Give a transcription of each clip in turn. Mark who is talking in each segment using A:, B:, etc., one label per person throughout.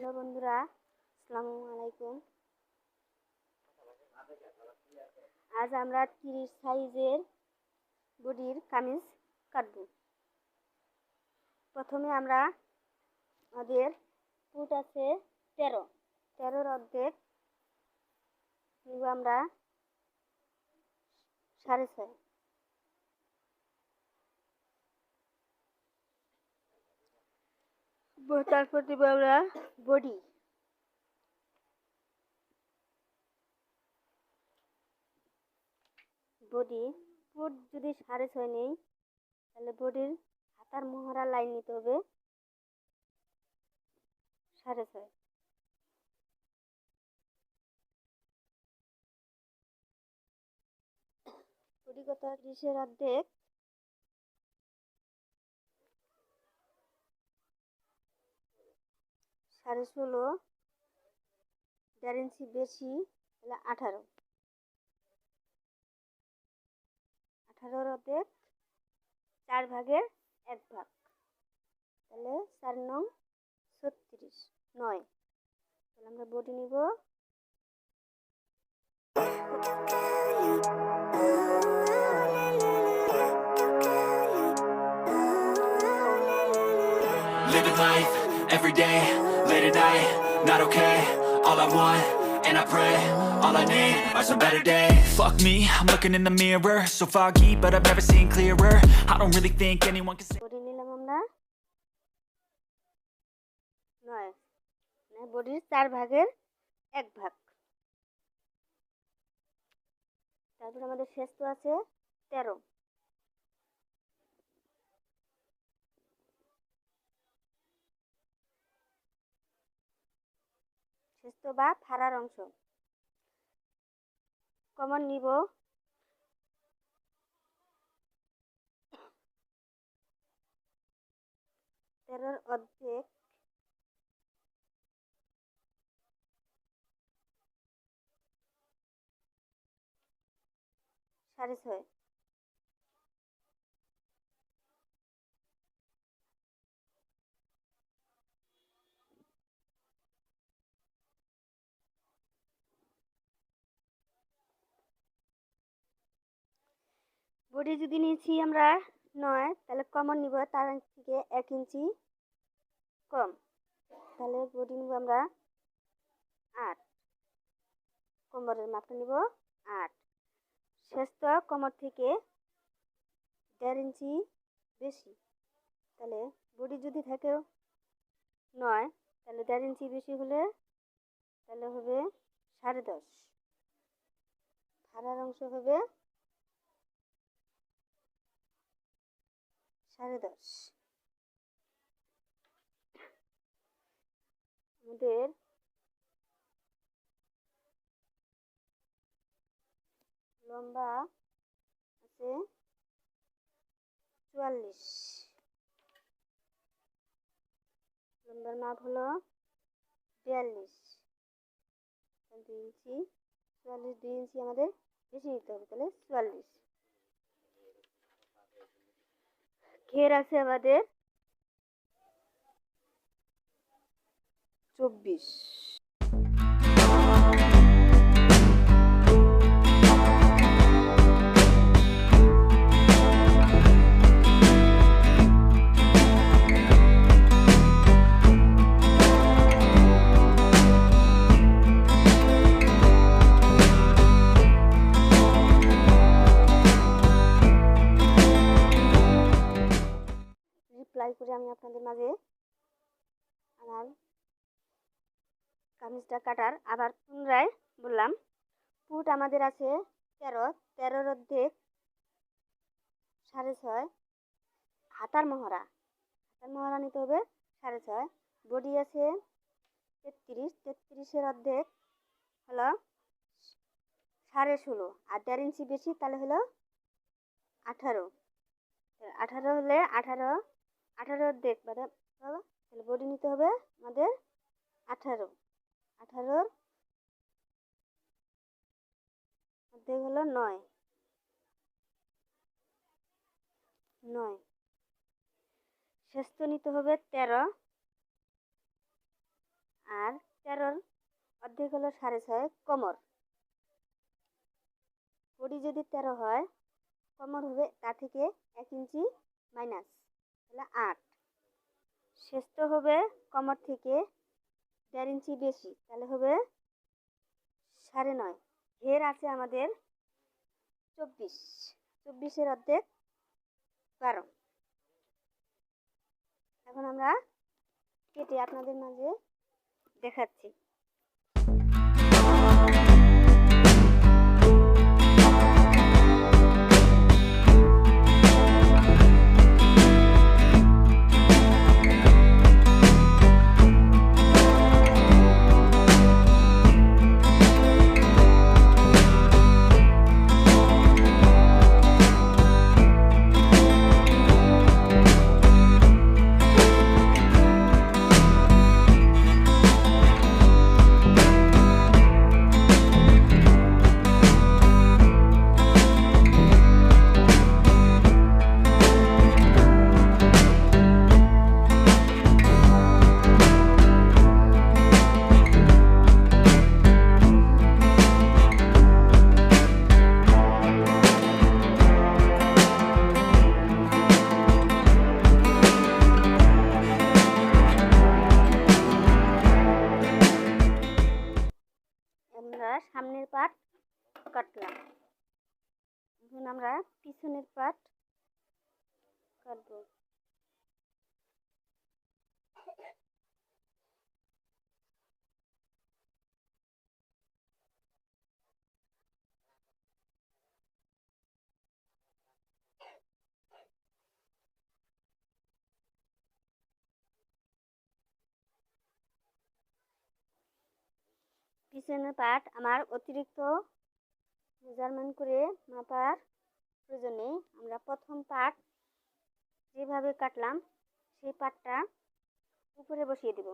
A: Hello বন্ধুরা, আসসালামু আলাইকুম। আজ আমরা 30 সাইজের বডির কামিজ কাটব। প্রথমে আমরা আমাদের ফুট আছে 13 অর্ধেক নিব আমরা 6.5। তারপর দিব আমরা বডি ফুট যদি 6.5 নেই তাহলে বডির হাতার মোহরা লাইন নিতে হবে 6.5। বডি কত 30 অর্ধেক 16.5, 1.5 ইঞ্চি বেশি তাহলে 18 অর্ধেক 4 ভাগের 1 ভাগ তাহলে 4 নং 36 9। তাহলে আমরা বডি নিব
B: Living life, every day, late at night, not okay. All I want, and I pray, all I need are some better days. Fuck me, I'm looking in the mirror, so foggy, but I've never seen clearer. I don't really think anyone can say.
A: Body নিলাম আমরা 9, মানে বডির 4 ভাগের 1 ভাগ। তারপর আমাদের শেষ তো আছে 13। শেষ তো বা ফাড়ার অংশ কমন নিব 13 অর্ধেক 6.5। বডি যদি নিয়েছি আমরা 9 তাহলে কমন নিব তার থেকে 1 ইঞ্চি কম, তাহলে বডি নিব আমরা 8। কোমরের মাপটা নিব 8। শেষ তো কোমর থেকে 1.5 ইঞ্চি বেশি, তাহলে বডি যদি থাকে 9 তাহলে 1.5 ইঞ্চি বেশি হলে তাহলে হবে 10.5। ফাড়ার অংশ হবে 10.5। আমাদের লম্বা আছে 44, লম্বার মাপ হলো 42, 2 ইঞ্চি 44, 2 ইঞ্চি আমাদের বেশি নিতে হবে, তাহলে 44। ঘের আছে আমাদের 24। রিপ্লাই করে আমি আপনাদের মাঝে আমার কামিজটা কাটার আবার পুনরায় বললাম। ফুট আমাদের আছে 13 অর্ধেক 6.5। হাতার মোহরা নিতে হবে 6.5। বডি আছে 33 অর্ধেক হলো 16.5, আর 1.5 ইঞ্চি বেশি তাহলে হলো 18। 18 হলে 18 অর্ধেক তাহলে বডি নিতে হবে আমাদের 18। 18 অর্ধেক হলো 9। শেষ তো নিতে হবে 13, আর 13-র অর্ধেক হলো 6.5 কোমর। বডি যদি 13 হয়, কোমর হবে তার থেকে 1 ইঞ্চি মাইনাস, তাহলে 8। শ্রেষ্ঠ হবে কোমর থেকে 1.5 ইঞ্চি বেশি, তাহলে হবে 9.5। ঘের আছে আমাদের 24, 24-এর অর্ধেক 12। এখন আমরা কেটে আপনাদের মাঝে দেখাচ্ছি। আমরা সামনের পার্ট কাটলাম, এখন আমরা পিছনের পার্ট কাটবো। পিছনের পার্ট আমার অতিরিক্ত মেজারমেন্ট করে মাপার প্রয়োজন নেই। আমরা প্রথম পার্ট যেভাবে কাটলাম সেই পার্টটা উপরে বসিয়ে দেব।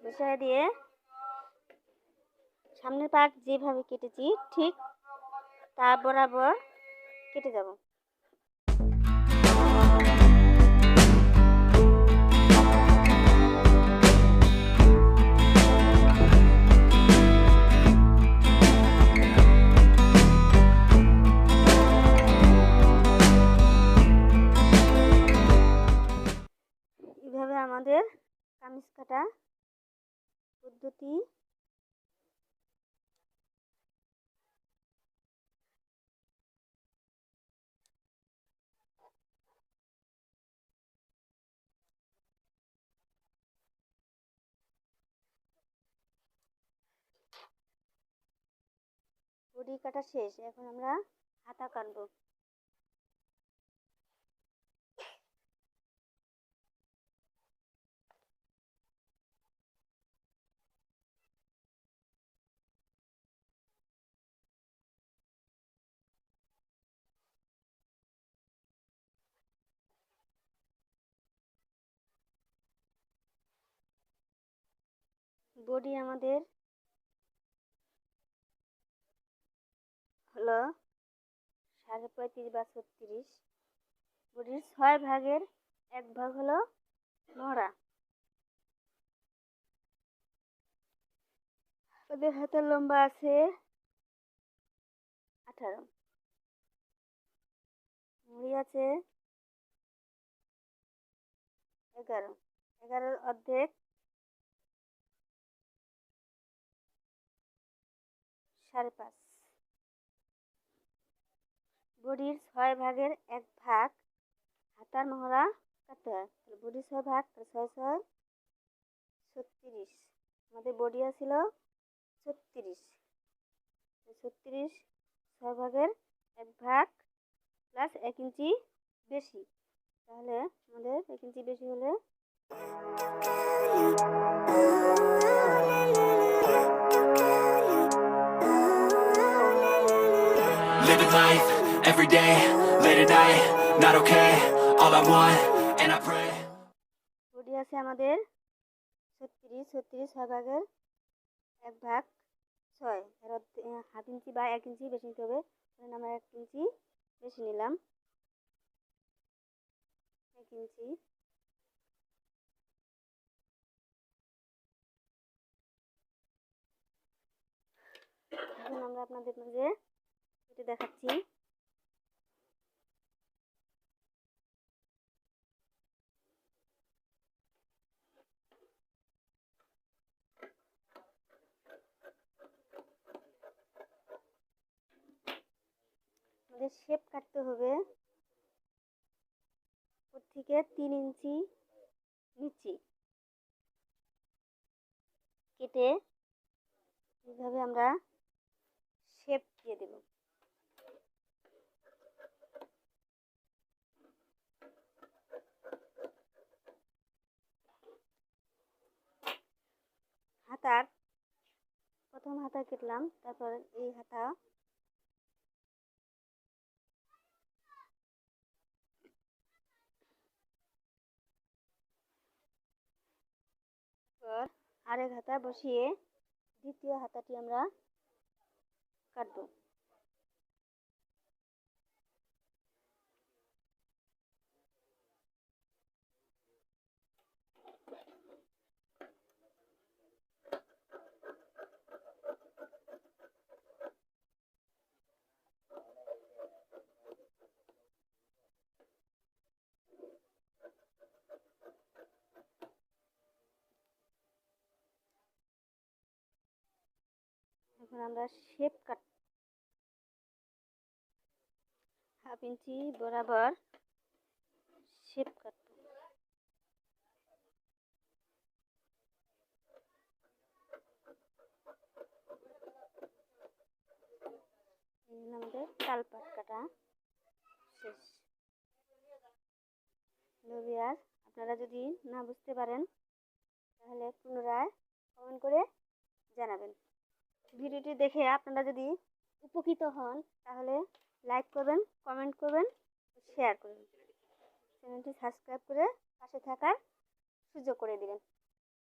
A: বসিয়ে দিয়ে সামনের পার্ট যেভাবে কেটেছি ঠিক তা বরাবর কেটে যাব। এইভাবে আমাদের কামিজ কাটা পদ্ধতি বডি কাটা শেষ। এখন আমরা হাতা কাটবো। বডি আমাদের হলো 35.5 বা 36। বডির 6 ভাগের 1 ভাগ হলো মহড়া। ওদের হাতের লম্বা আছে 18, মুড়ি আছে 11, 11-র অর্ধেক 5.5। বডির 6 ভাগের 1 ভাগ হাতার মহড়া কাটতে হয়। বডি 6 ভাগ, 6 6 36। আমাদের বডি ছিল 36, 36 6 ভাগের 1 ভাগ প্লাস 1 ইঞ্চি বেশি, তাহলে আমাদের 1 ইঞ্চি বেশি হলে
B: Living life, every day, late at night, not okay. All I want, and I pray.
A: Body আছে আমাদের 36 6 ভাগের 1/6 এর হাফ ইঞ্চি বা 1 ইঞ্চি বেশি নিতে হবে। ধরেন আমরা 1 ইঞ্চি বেশি নিলাম, 1 ইঞ্চি। এখন আমরা আপনাদের মাঝে কেটে দেখাচ্ছি। আমাদের শেপ কাটতে হবে উপর থেকে 3 ইঞ্চি নিচে কেটে এইভাবে আমরা শেপ দিয়ে দেব। হাতার প্রথম হাতা কেটলাম, তারপর এই হাতা আরেক হাতা বসিয়ে দ্বিতীয় হাতাটি আমরা কাটবো। এখন আমরা শেপ কাট হাফ ইঞ্চি বরাবর শেপ কাটবো। আমাদের তাল পাট কাটা শেষ। ভিউয়ার্স, আপনারা যদি না বুঝতে পারেন তাহলে পুনরায় কমেন্ট করে জানাবেন। ভিডিওটি দেখে আপনারা যদি উপকৃত হন তাহলে লাইক করবেন, কমেন্ট করবেন, শেয়ার করবেন। চ্যানেলটি সাবস্ক্রাইব করে পাশে থাকার সুযোগ করে দিবেন।